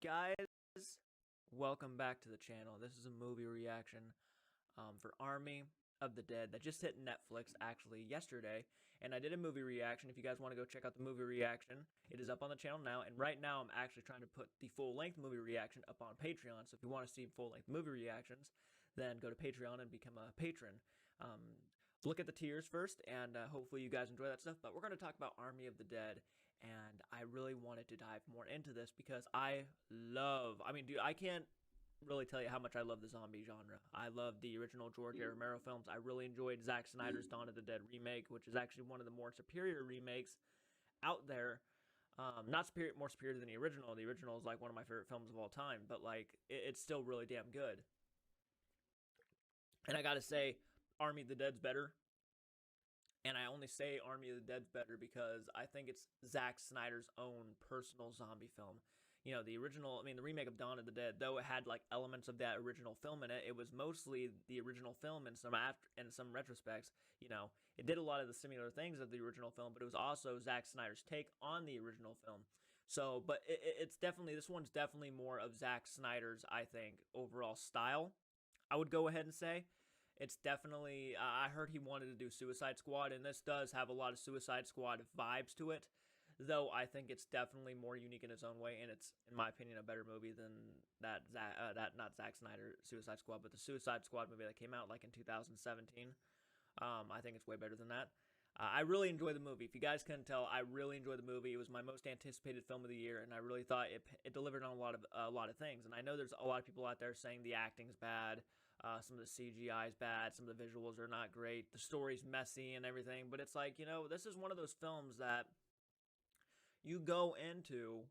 guys? Welcome back to the channel. This is a movie reaction for Army of the Dead that just hit Netflix actually yesterday, and I did a movie reaction. If you guys want to go check out the movie reaction, it is up on the channel now, and right now I'm actually trying to put the full-length movie reaction up on Patreon. So if you want to see full-length movie reactions, then go to Patreon and become a patron. Look at the tiers first, and hopefully you guys enjoy that stuff. But we're going to talk about Army of the Dead, and I really wanted to dive more into this because I mean, dude, I can't really tell you how much I love the zombie genre. I love the original George A. Romero films. I really enjoyed Zack Snyder's Dawn of the Dead remake, which is actually one of the more superior remakes out there. Not more superior than the original. The original is like one of my favorite films of all time, but like it's still really damn good. And I gotta say, Army of the Dead's better. And I only say Army of the Dead's better because I think it's Zack Snyder's own personal zombie film. You know, the original, I mean, the remake of Dawn of the Dead, though it had like elements of that original film in it, it was mostly the original film in some retrospects. You know, it did a lot of the similar things of the original film, but it was also Zack Snyder's take on the original film. So, but it's definitely, this one's definitely more of Zack Snyder's, I think, overall style. I would go ahead and say. It's definitely, I heard he wanted to do Suicide Squad, and this does have a lot of Suicide Squad vibes to it, though I think it's definitely more unique in its own way, and it's, in my opinion, a better movie than not Zack Snyder Suicide Squad, but the Suicide Squad movie that came out like in 2017. I think it's way better than that. I really enjoy the movie. If you guys couldn't tell, I really enjoyed the movie. It was my most anticipated film of the year, and I really thought it delivered on a lot of things. And I know there's a lot of people out there saying the acting's bad. Some of the CGI is bad. Some of the visuals are not great. The story's messy and everything. But it's like, you know, this is one of those films that you go into,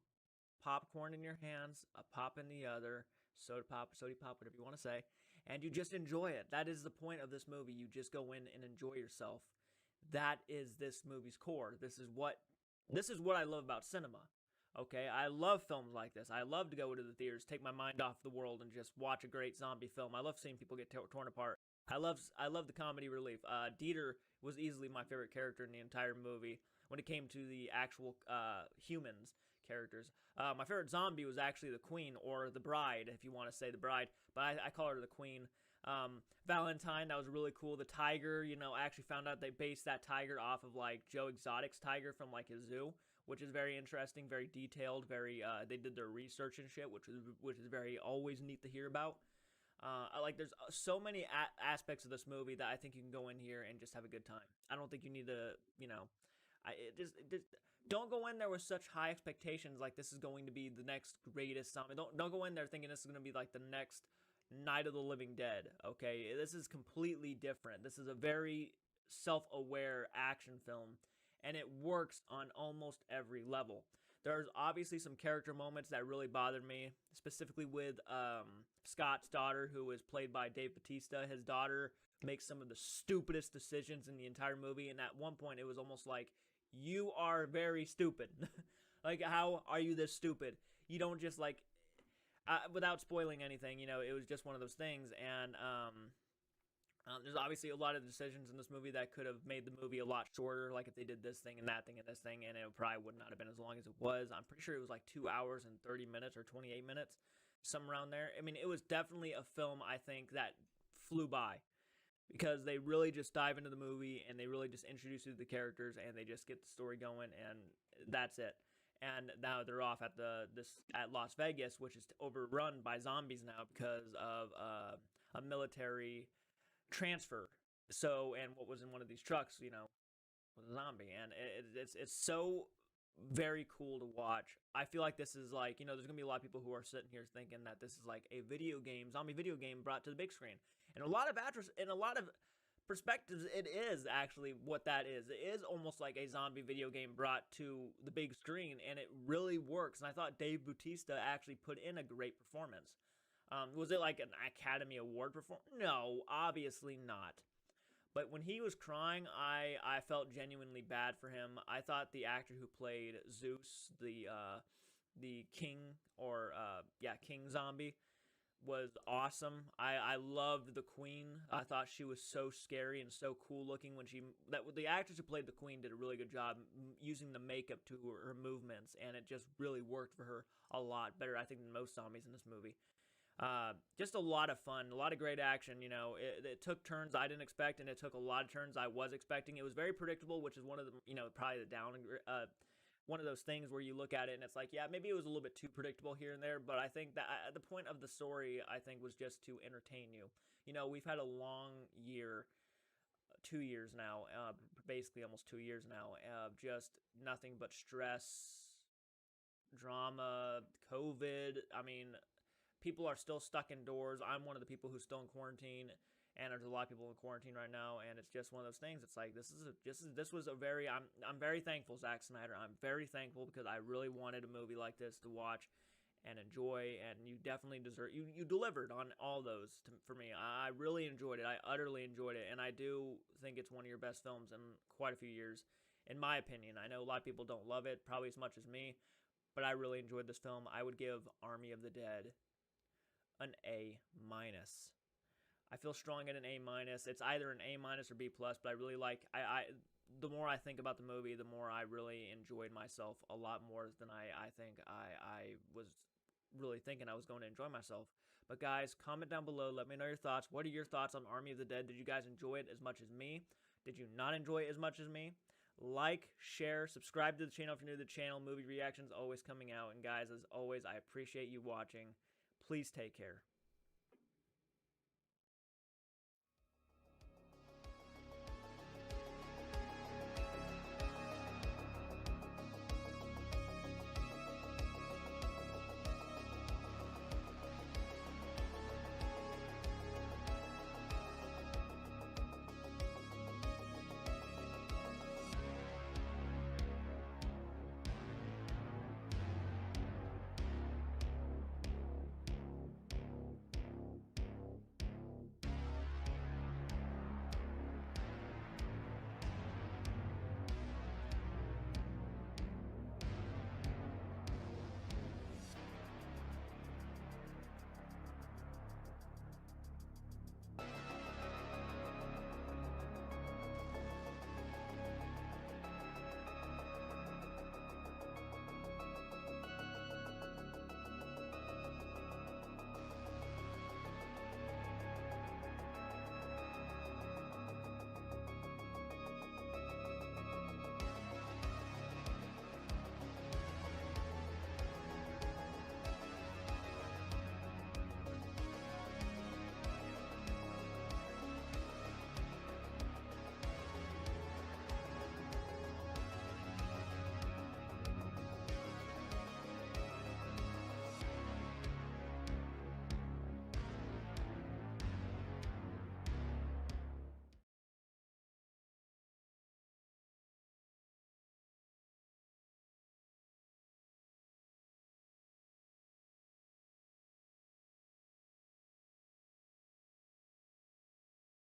popcorn in your hands, a pop in the other, soda pop, whatever you want to say, and you just enjoy it. That is the point of this movie. You just go in and enjoy yourself. That is this movie's core. This is what I love about cinema. Okay, I love films like this. I love to go to the theaters, take my mind off the world, and just watch a great zombie film. I love seeing people get torn apart. I love the comedy relief. Dieter was easily my favorite character in the entire movie when it came to the actual humans characters. My favorite zombie was actually the Queen, or the Bride, if you want to say the Bride, but I call her the Queen. Valentine, that was really cool. The tiger, you know, I actually found out they based that tiger off of like Joe Exotic's tiger from like his zoo, which is very interesting, very detailed, very they did their research and shit, which is very always neat to hear about. There's so many aspects of this movie that I think you can go in here and just have a good time. I don't think you need to, you know, just don't go in there with such high expectations like this is going to be the next greatest zombie. Don't go in there thinking this is going to be like the next Night of the Living Dead. Okay, this is completely different. This is a very self-aware action film, and it works on almost every level. There's obviously some character moments that really bothered me, specifically with Scott's daughter, who is played by Dave Bautista. His daughter makes some of the stupidest decisions in the entire movie, and at one point it was almost like, you are very stupid. Like, how are you this stupid? You don't just like, without spoiling anything, you know, it was just one of those things, and there's obviously a lot of decisions in this movie that could have made the movie a lot shorter, like if they did this thing and that thing and this thing, and it probably would not have been as long as it was. I'm pretty sure it was like 2 hours and 30 minutes or 28 minutes, somewhere around there. I mean, it was definitely a film, I think, that flew by because they really just dive into the movie and they really just introduce you to the characters and they just get the story going, and that's it. And now they're off at at Las Vegas, which is overrun by zombies now because of a military transfer. So, and what was in one of these trucks, you know, was a zombie, and it's so very cool to watch. I feel like this is like, you know, there's gonna be a lot of people who are sitting here thinking that this is like a zombie video game brought to the big screen, and a lot of perspectives, it is actually what that is. It is almost like a zombie video game brought to the big screen, and it really works. And I thought Dave Bautista actually put in a great performance. Was it like an Academy Award performance? No, obviously not. But when he was crying, I felt genuinely bad for him. I thought the actor who played Zeus, the king, or king zombie, was awesome. I loved the Queen. I thought she was so scary and so cool looking when the actress who played the Queen did a really good job using the makeup to her movements, and it just really worked for her a lot better, I think, than most zombies in this movie. Just a lot of fun, a lot of great action. It took turns I didn't expect, and it took a lot of turns I was expecting. It was very predictable, which is one of the, probably the down, one of those things where you look at it and it's like, yeah, maybe it was a little bit too predictable here and there. But I think that the point of the story, I think, was just to entertain you. We've had a long year, 2 years now, basically almost 2 years now, of just nothing but stress, drama, COVID. I mean, people are still stuck indoors. I'm one of the people who's still in quarantine, and there's a lot of people in quarantine right now, and it's just one of those things. It's like this was a very I'm very thankful, Zack Snyder. I'm very thankful because I really wanted a movie like this to watch and enjoy, and you definitely deserve. You delivered on all those for me. I really enjoyed it. I utterly enjoyed it, and I do think it's one of your best films in quite a few years, in my opinion. I know a lot of people don't love it probably as much as me, but I really enjoyed this film. I would give Army of the Dead an A minus. I feel strong at an A minus. It's either an A minus or B plus, but I really like. The more I think about the movie, the more I really enjoyed myself a lot more than I think I was really thinking I was going to enjoy myself. But guys, comment down below. Let me know your thoughts. What are your thoughts on Army of the Dead? Did you guys enjoy it as much as me? Did you not enjoy it as much as me? Like, share, subscribe to the channel if you're new to the channel. Movie reactions always coming out. And guys, as always, I appreciate you watching. Please take care.